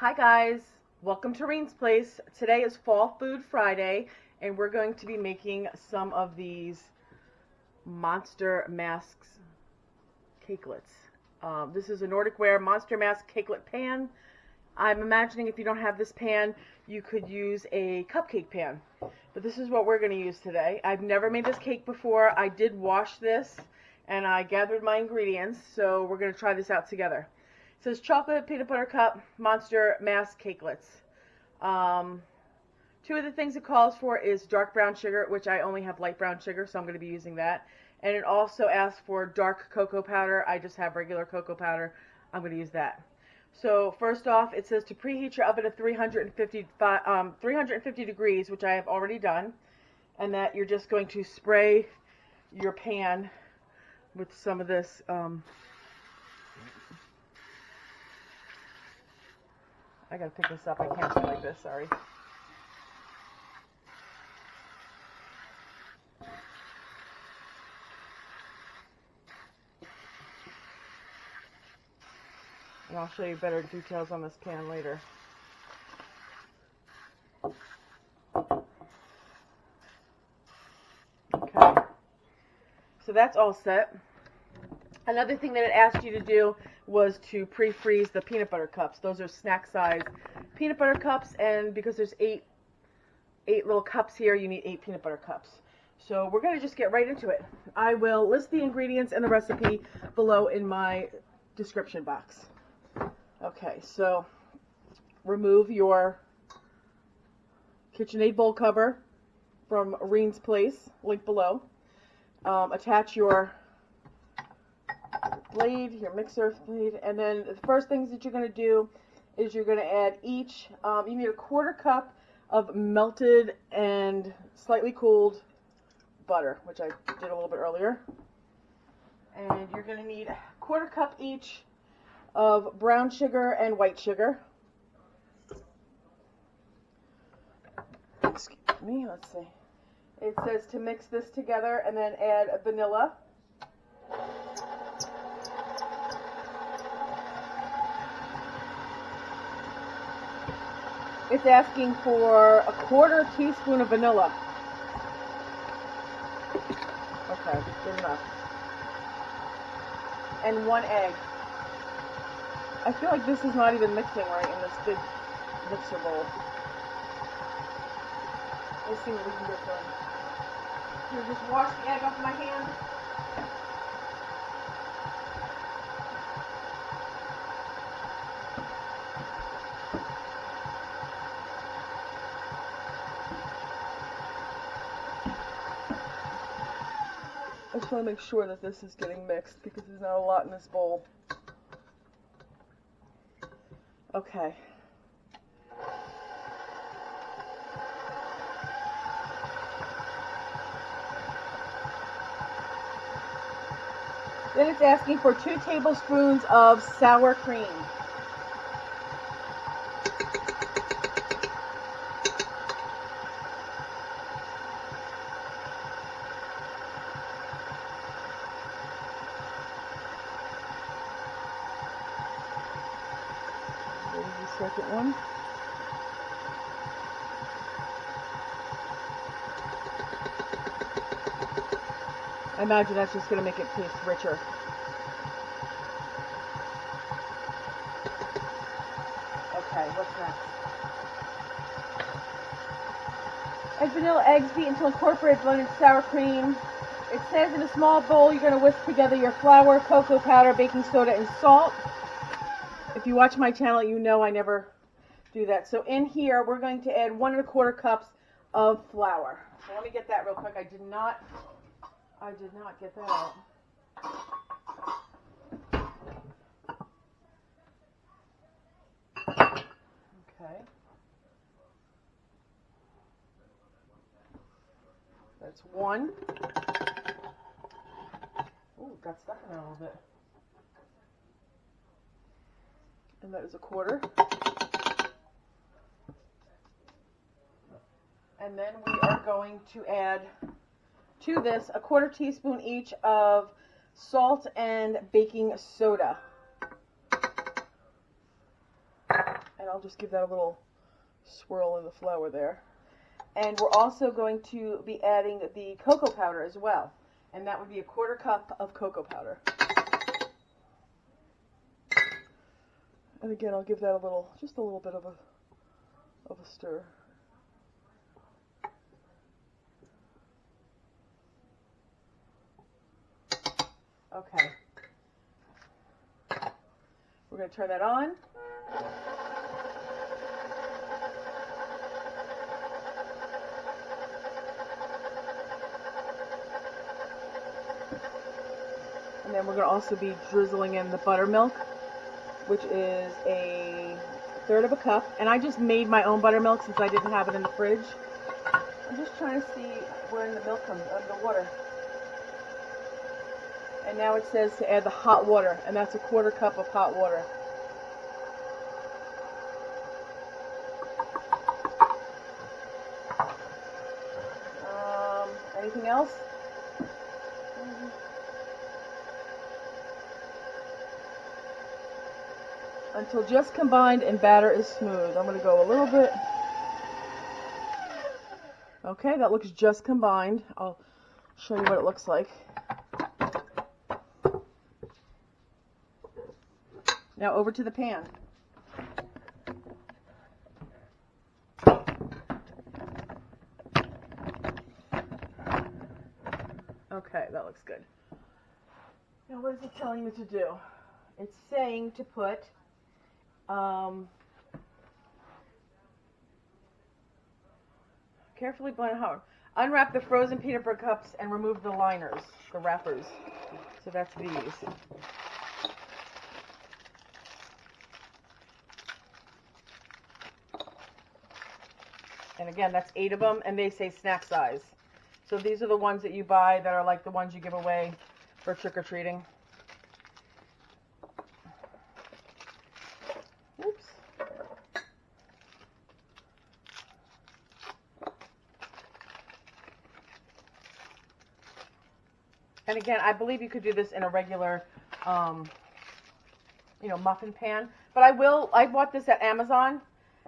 Hi guys, welcome to Reen's Place. Today is Fall Food Friday and we're going to be making some of these Monster Masks Cakelets. This is a Nordic Ware Monster Mask Cakelet pan. I'm imagining if you don't have this pan, you could use a cupcake pan. But this is what we're going to use today. I've never made this cake before. I did wash this and I gathered my ingredients, so we're going to try this out together. It says chocolate peanut butter cup Monster Mask Cakelets. Two of the things it calls for is dark brown sugar, which I only have light brown sugar, so I'm going to be using that. And it also asks for dark cocoa powder. I just have regular cocoa powder. I'm going to use that. So first off, it says to preheat your oven to 350 degrees, which I have already done, and that you're just going to spray your pan with some of this I gotta pick this up. I can't do it like this, sorry. And I'll show you better details on this pan later. Okay. So that's all set. Another thing that it asked you to do was to pre-freeze the peanut butter cups. Those are snack size peanut butter cups, and because there's eight little cups here, you need 8 peanut butter cups. So we're going to just get right into it. I will list the ingredients and the recipe below in my description box. Okay, so remove your KitchenAid bowl cover from Reen's Place, link below. Attach your blade, your mixer blade, and then the first things that you're going to do is you're going to add each, you need a 1/4 cup of melted and slightly cooled butter, which I did a little bit earlier. And you're going to need 1/4 cup each of brown sugar and white sugar. Excuse me, let's see. It says to mix this together and then add vanilla. It's asking for a 1/4 teaspoon of vanilla. Okay, good enough. And 1 egg. I feel like this is not even mixing right in this big mixer bowl. Let's see what we can get done. Here, just wash the egg off my hand. I just want to make sure that this is getting mixed because there's not a lot in this bowl. Okay. Then it's asking for 2 tablespoons of sour cream. There's the second one. I imagine that's just going to make it taste richer. Okay, what's next? Add vanilla eggs beaten to incorporate blended sour cream. It says in a small bowl you're going to whisk together your flour, cocoa powder, baking soda, and salt. If you watch my channel, you know I never do that. So in here, we're going to add 1 1/4 cups of flour. So let me get that real quick. I did not get that out. Okay. That's 1. Ooh, got stuck in there a little bit. And that is a 1/4. And then we are going to add to this a 1/4 teaspoon each of salt and baking soda. And I'll just give that a little swirl in the flour there. And we're also going to be adding the cocoa powder as well. And that would be a 1/4 cup of cocoa powder. And again, I'll give that just a little bit of a stir. Okay. We're going to turn that on. And then we're going to also be drizzling in the buttermilk, which is a 1/3 cup. And I just made my own buttermilk since I didn't have it in the fridge. I'm just trying to see where the milk comes out of the water. And now it says to add the hot water, and that's a 1/4 cup of hot water. Anything else? Until just combined and batter is smooth. I'm going to go a little bit. Okay, that looks just combined. I'll show you what it looks like. Now over to the pan. Okay, that looks good. Now what is it telling me to do? It's saying to put carefully blend hard. Unwrap the frozen peanut butter cups and remove the liners, the wrappers. So that's these. And again, that's 8 of them, and they say snack size. So these are the ones that you buy that are like the ones you give away for trick-or-treating. Oops. And again, I believe you could do this in a regular, muffin pan. But I bought this at Amazon.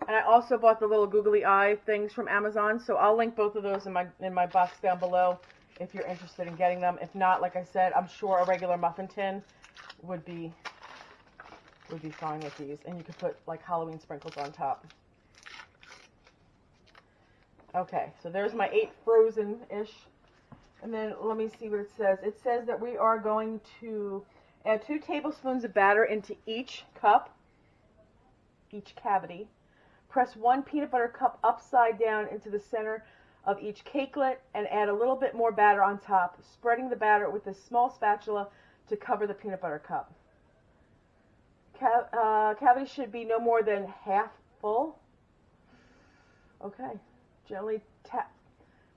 And I also bought the little googly eye things from Amazon, so I'll link both of those in my box down below if you're interested in getting them. If not, like I said, I'm sure a regular muffin tin would be fine with these, and you could put like Halloween sprinkles on top. Okay, so there's my 8 frozen-ish, and then let me see what it says. It says that we are going to add 2 tablespoons of batter into each cup, each cavity. Press 1 peanut butter cup upside down into the center of each cakelet and add a little bit more batter on top, spreading the batter with a small spatula to cover the peanut butter cup. Cavity should be no more than half full. Okay. Gently tap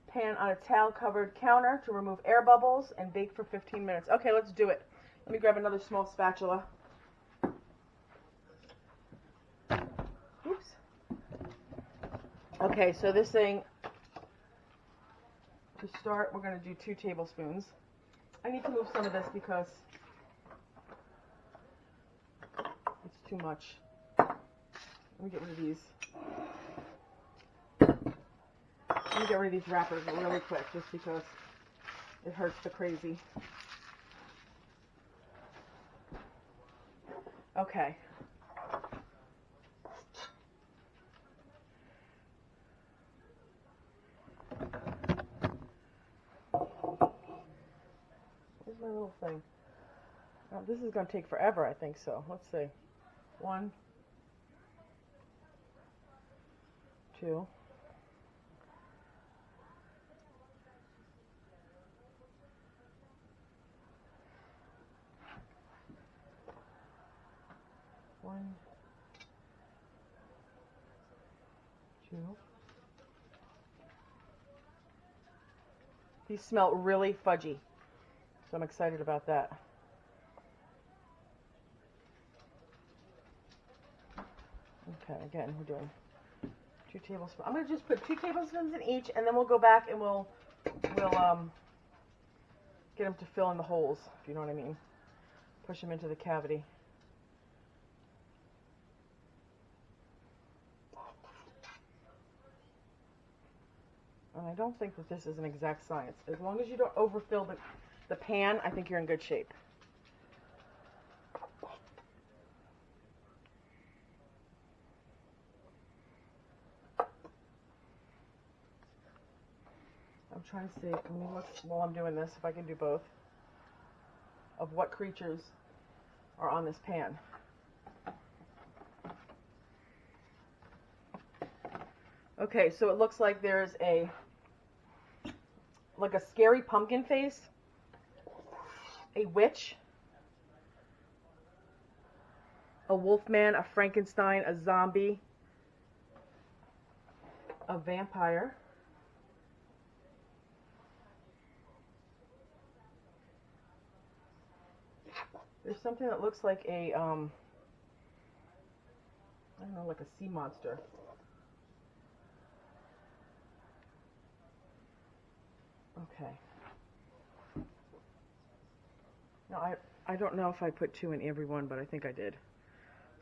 pan on a towel-covered counter to remove air bubbles and bake for 15 minutes. Okay, let's do it. Let me grab another small spatula. Okay, so this thing, to start, we're going to do 2 tablespoons. I need to move some of this because it's too much. Let me get rid of these. Let me get rid of these wrappers really quick just because it hurts the crazy. Okay. Where's my little thing? Oh, this is going to take forever, I think so. Let's see. 1, 2. One, 2. These smell really fudgy, so I'm excited about that. Okay, again, we're doing 2 tablespoons. I'm going to just put 2 tablespoons in each, and then we'll go back and we'll get them to fill in the holes, if you know what I mean. Push them into the cavity. And I don't think that this is an exact science. As long as you don't overfill the pan, I think you're in good shape. I'm trying to see, let me look while I'm doing this, if I can do both, of what creatures are on this pan. Okay, so it looks like there's like a scary pumpkin face, a witch, a wolfman, a Frankenstein, a zombie, a vampire, there's something that looks like a, I don't know, like a sea monster. Okay. Now, I don't know if I put 2 in every one, but I think I did.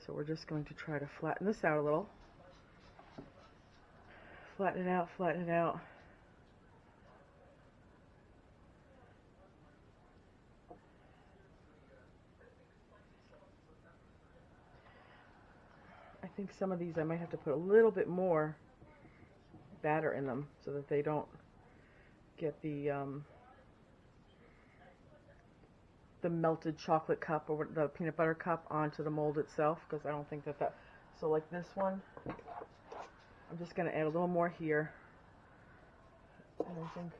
So we're just going to try to flatten this out a little. Flatten it out, flatten it out. I think some of these I might have to put a little bit more batter in them so that they don't get the melted chocolate cup or the peanut butter cup onto the mold itself, because I don't think that, so like this one, I'm just going to add a little more here, and I think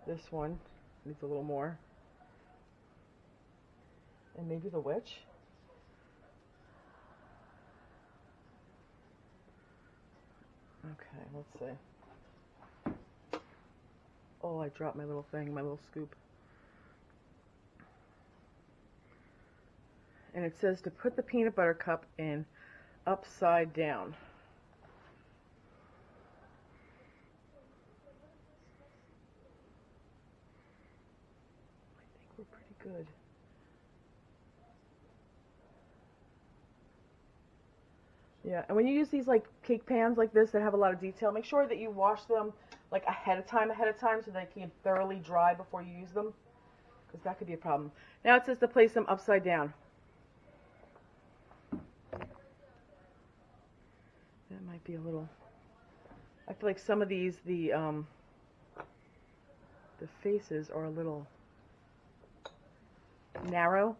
this one needs a little more, and maybe the witch. Okay, let's see. Oh, I dropped my little thing, my little scoop. And it says to put the peanut butter cup in upside down. I think we're pretty good. Yeah, and when you use these like cake pans like this that have a lot of detail, make sure that you wash them like ahead of time so they can thoroughly dry before you use them, because that could be a problem. Now it says to place them upside down. That might be a little, I feel like some of these, the faces are a little narrow,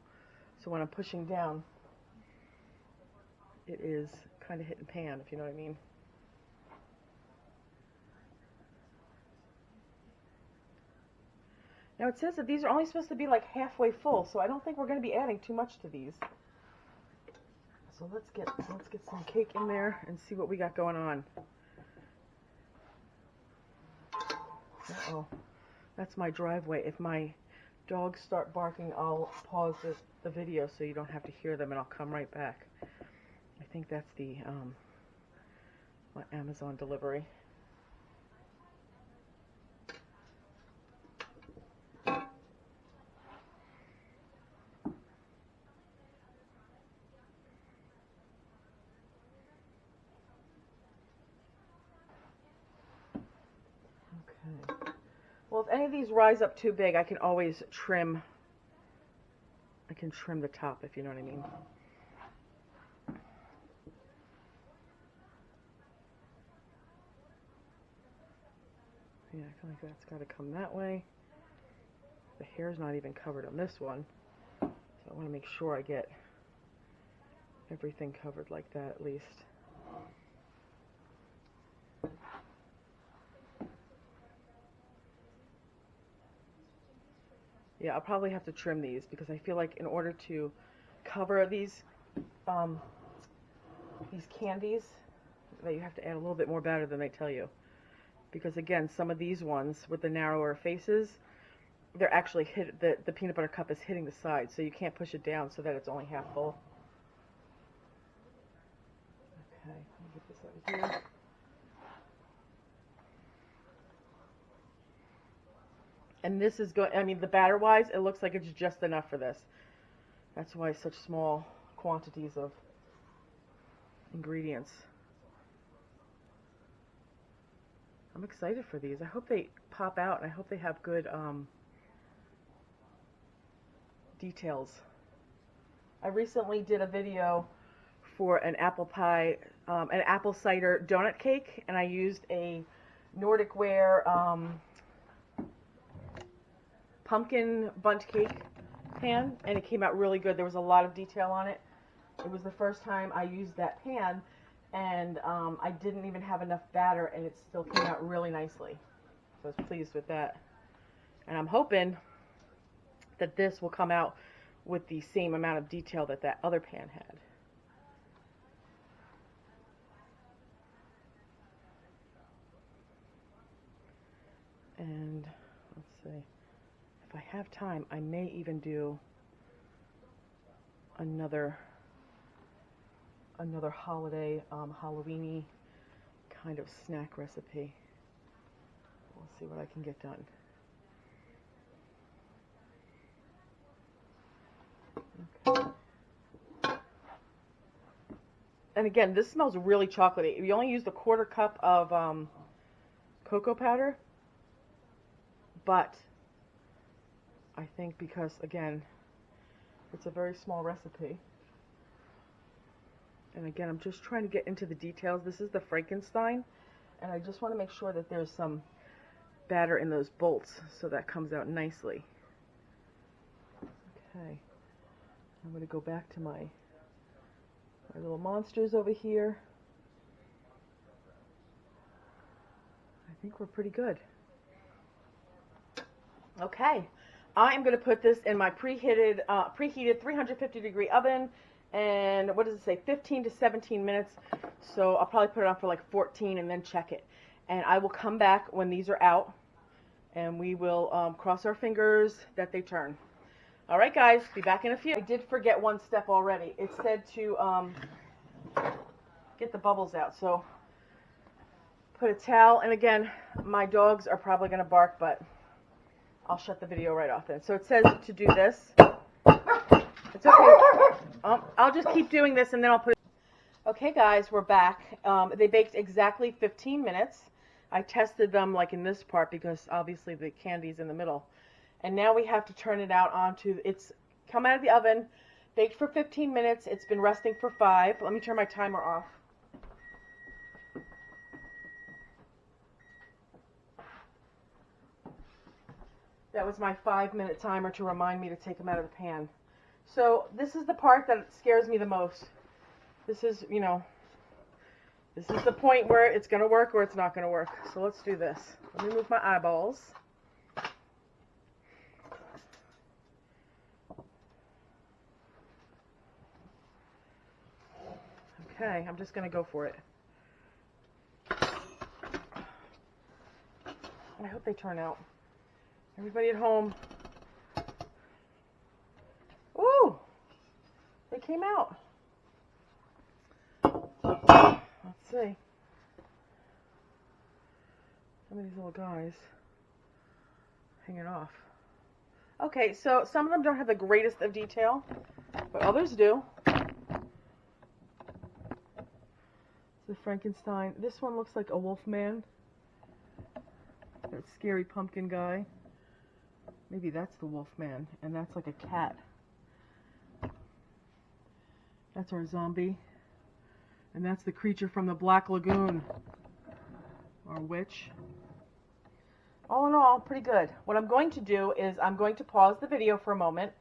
so when I'm pushing down, it is kind of hitting pan, if you know what I mean. Now it says that these are only supposed to be like halfway full, so I don't think we're going to be adding too much to these. So let's get some cake in there and see what we got going on. Uh-oh, that's my driveway. If my dogs start barking, I'll pause the video so you don't have to hear them, and I'll come right back. I think that's the my Amazon delivery. Okay. Well, if any of these rise up too big, I can always trim. I can trim the top, if you know what I mean. Yeah, I feel like that's got to come that way. The hair's not even covered on this one, so I want to make sure I get everything covered like that at least. Yeah, I'll probably have to trim these because I feel like in order to cover these candies, that you have to add a little bit more batter than they tell you. Because again, some of these ones with the narrower faces, they're actually the peanut butter cup is hitting the side, so you can't push it down so that it's only half full. Okay, let me get this over here. And this is going, I mean, the batter-wise, it looks like it's just enough for this. That's why such small quantities of ingredients. I'm excited for these. I hope they pop out, and I hope they have good details. I recently did a video for an apple pie, an apple cider donut cake, and I used a Nordic Ware pumpkin bundt cake pan, and it came out really good. There was a lot of detail on it. It was the first time I used that pan, and I didn't even have enough batter, and it still came out really nicely. So I was pleased with that. And I'm hoping that this will come out with the same amount of detail that that other pan had. And let's see, if I have time, I may even do another holiday, Halloween-y kind of snack recipe. We'll see what I can get done. Okay. And again, this smells really chocolatey. We only used a 1/4 cup of cocoa powder, but I think because, again, it's a very small recipe. And again, I'm just trying to get into the details. This is the Frankenstein, and I just want to make sure that there's some batter in those bolts so that comes out nicely. Okay, I'm going to go back to my little monsters over here. I think we're pretty good. Okay, I'm going to put this in my preheated 350-degree oven. And what does it say? 15 to 17 minutes. So I'll probably put it on for like 14 and then check it. And I will come back when these are out, and we will cross our fingers that they turn. All right, guys, be back in a few. I did forget one step already. It said to get the bubbles out. So put a towel, and again, my dogs are probably going to bark, but I'll shut the video right off then. So it says to do this. It's okay. I'll just keep doing this, and then I'll put it. Okay, guys, we're back. They baked exactly 15 minutes. I tested them like in this part because obviously the candy's in the middle. And now we have to turn it out onto, it's come out of the oven, baked for 15 minutes. It's been resting for 5. Let me turn my timer off. That was my 5-minute timer to remind me to take them out of the pan. So this is the part that scares me the most. This is, you know, this is the point where it's going to work or it's not going to work. So let's do this. Let me move my eyeballs. Okay, I'm just going to go for it. I hope they turn out. Everybody at home. Ooh! They came out. Let's see. Some of these little guys hanging off. Okay, so some of them don't have the greatest of detail, but others do. The Frankenstein. This one looks like a wolf man. That scary pumpkin guy. Maybe that's the wolf man, and that's like a cat. That's our zombie. And that's the creature from the Black Lagoon. Our witch. All in all, pretty good. What I'm going to do is I'm going to pause the video for a moment,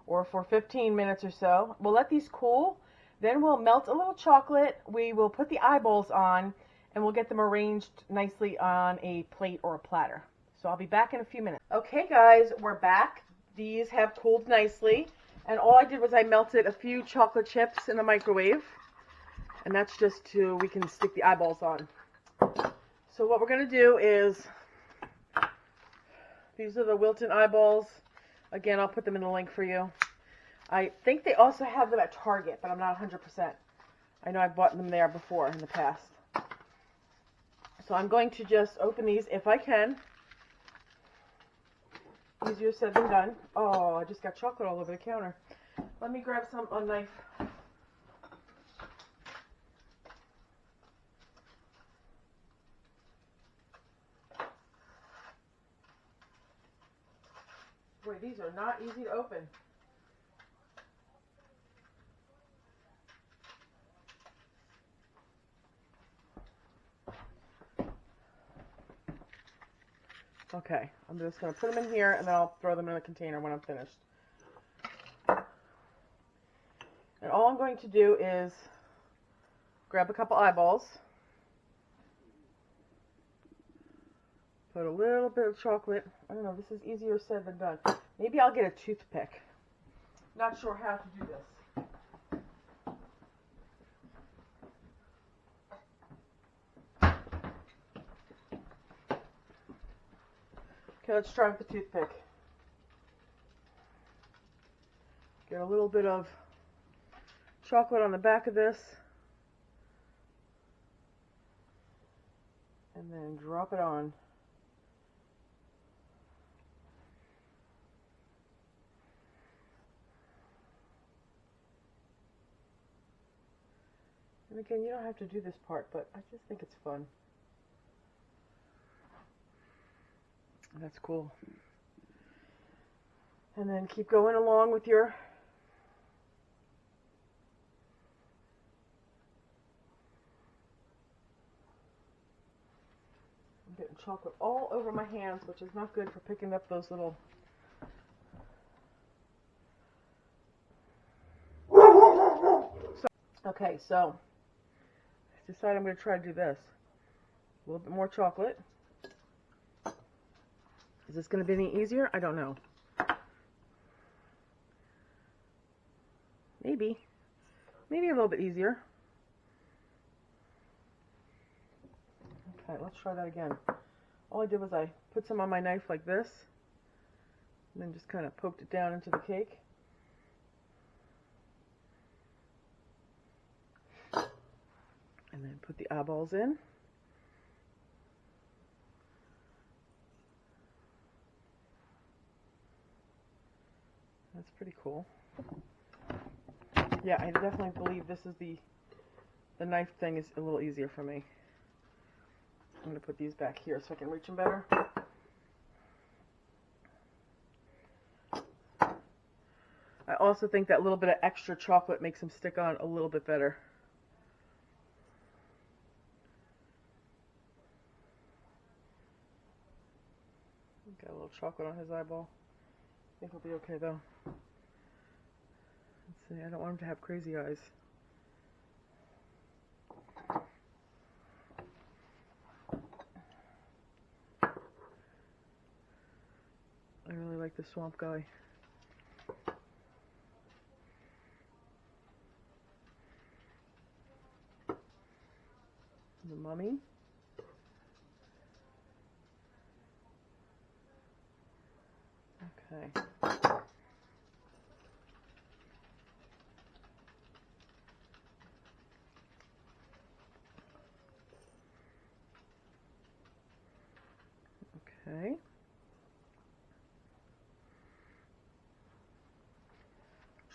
or for 15 minutes or so. We'll let these cool. Then we'll melt a little chocolate. We will put the eyeballs on, and we'll get them arranged nicely on a plate or a platter. So I'll be back in a few minutes. Okay, guys, we're back. These have cooled nicely. And all I did was I melted a few chocolate chips in the microwave. And that's just to, we can stick the eyeballs on. So what we're going to do is, these are the Wilton eyeballs. Again, I'll put them in the link for you. I think they also have them at Target, but I'm not 100%. I know I've bought them there before in the past. So I'm going to just open these if I can. Easier said than done. Oh, I just got chocolate all over the counter. Let me grab a knife. Boy, these are not easy to open. Okay, I'm just going to put them in here and then I'll throw them in a container when I'm finished. And all I'm going to do is grab a couple eyeballs, put a little bit of chocolate. I don't know, this is easier said than done. Maybe I'll get a toothpick. Not sure how to do this. Okay, let's try with the toothpick. Get a little bit of chocolate on the back of this. And then drop it on. And again, you don't have to do this part, but I just think it's fun. That's cool. And then keep going along with your I'm getting chocolate all over my hands, which is not good for picking up those little okay, so I decided I'm going to try to do this. A little bit more chocolate. Is this going to be any easier? I don't know. Maybe. Maybe a little bit easier. Okay, let's try that again. All I did was I put some on my knife like this, and then just kind of poked it down into the cake. And then put the eyeballs in. That's pretty cool. Yeah, I definitely believe this is the knife thing is a little easier for me. I'm going to put these back here so I can reach them better. I also think that little bit of extra chocolate makes them stick on a little bit better. Got a little chocolate on his eyeball. I think he'll be okay though. Let's see, I don't want him to have crazy eyes. I really like the swamp guy. The mummy. Okay. Okay.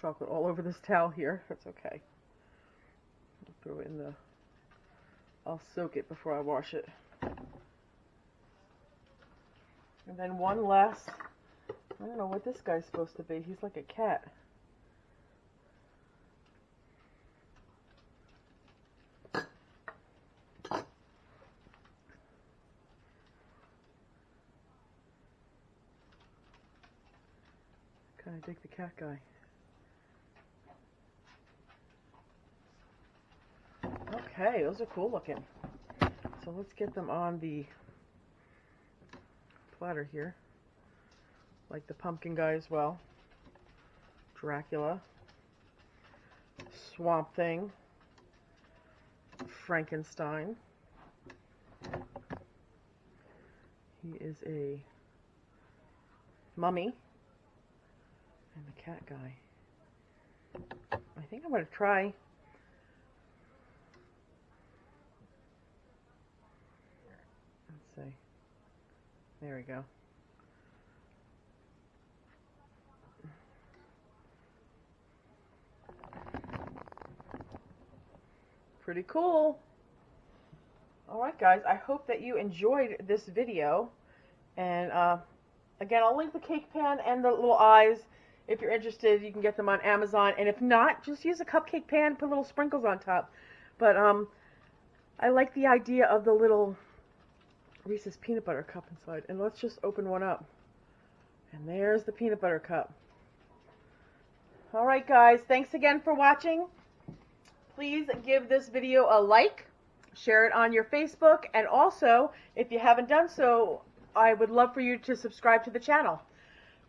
Chocolate all over this towel here. That's okay. I'll throw it in the... I'll soak it before I wash it. And then one last... I don't know what this guy's supposed to be. He's like a cat. Kind of dig the cat guy. Okay, those are cool looking. So let's get them on the platter here. Like the pumpkin guy as well. Dracula. Swamp Thing. Frankenstein. He is a mummy. And the cat guy. I think I'm going to try. Let's see. There we go. Pretty cool. Alright guys, I hope that you enjoyed this video. And Again, I'll link the cake pan and the little eyes. If you're interested, you can get them on Amazon. And if not, just use a cupcake pan, put little sprinkles on top. But I like the idea of the little Reese's peanut butter cup inside. And let's just open one up. And there's the peanut butter cup. Alright guys, thanks again for watching. Please give this video a like, share it on your Facebook, and also, if you haven't done so, I would love for you to subscribe to the channel.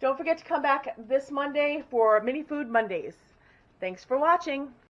Don't forget to come back this Monday for Mini Food Mondays. Thanks for watching.